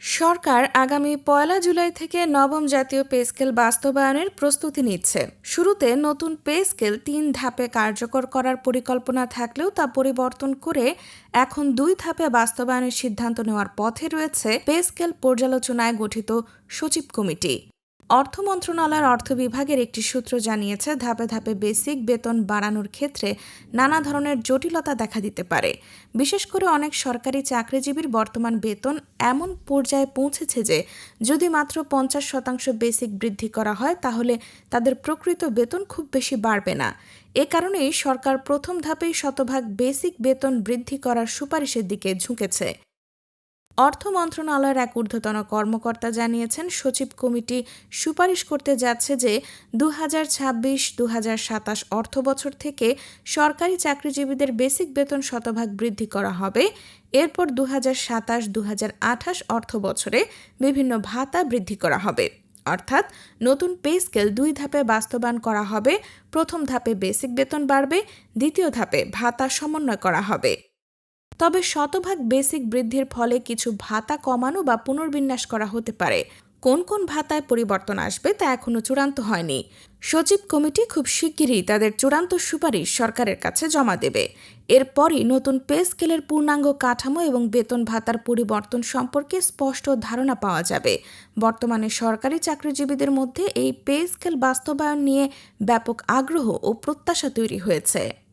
সরকার আগামী ১ জুলাই থেকে নবম জাতীয় পে স্কেল বাস্তবায়নের প্রস্তুতি নিচ্ছে। শুরুতে নতুন পে স্কেল ৩ ধাপে কার্যকর করার পরিকল্পনা থাকলেও তা পরিবর্তন করে এখন ২ ধাপে বাস্তবায়নের সিদ্ধান্ত নেওয়ার পথে রয়েছে পে স্কেল পর্যালোচনায় গঠিত সচিব কমিটি। অর্থ মন্ত্রণালয়ের অর্থ বিভাগের একটি সূত্র জানিয়েছে, ধাপে ধাপে বেসিক বেতন বাড়ানোর ক্ষেত্রে নানা ধরনের জটিলতা দেখা দিতে পারে। বিশেষ করে অনেক সরকারি চাকরিজীবীর বর্তমান বেতন এমন পর্যায়ে পৌঁছেছে যে যদি মাত্র ৫০% বেসিক বৃদ্ধি করা হয় তাহলে তাদের প্রকৃত বেতন খুব বেশি বাড়বে না। এ কারণেই সরকার প্রথম ধাপেই শতভাগ বেসিক বেতন বৃদ্ধি করার সুপারিশের দিকে ঝুঁকেছে। অর্থ মন্ত্রণালয়ের এক ঊর্ধ্বতন কর্মকর্তা জানিয়েছেন, সচিব কমিটি সুপারিশ করতে যাচ্ছে যে ২০২৬-২০২৭ অর্থবছর থেকে সরকারি চাকরিজীবীদের বেসিক বেতন শতভাগ বৃদ্ধি করা হবে। এরপর ২০২৭-২০২৮ অর্থবছরে বিভিন্ন ভাতা বৃদ্ধি করা হবে। অর্থাৎ নতুন পে স্কেল ২ ধাপে বাস্তবায়ন করা হবে। প্রথম ধাপে বেসিক বেতন বাড়বে, দ্বিতীয় ধাপে ভাতা সমন্বয় করা হবে। তবে শতভাগ বেসিক বৃদ্ধির ফলে কিছু ভাতা কমানো বা পুনর্বিন্যাস করা হতে পারে। কোন কোন ভাতায় পরিবর্তন আসবে তা এখনো চূড়ান্ত হয়নি। সচিব কমিটি খুব শিগগিরই তাদের চূড়ান্ত সুপারিশ সরকারের কাছে জমা দেবে। এরপরই নতুন পে স্কেলের পূর্ণাঙ্গ কাঠামো এবং বেতন ভাতার পরিবর্তন সম্পর্কে স্পষ্ট ধারণা পাওয়া যাবে। বর্তমানে সরকারি চাকরিজীবীদের মধ্যে এই পে স্কেল বাস্তবায়ন নিয়ে ব্যাপক আগ্রহ ও প্রত্যাশা তৈরি হয়েছে।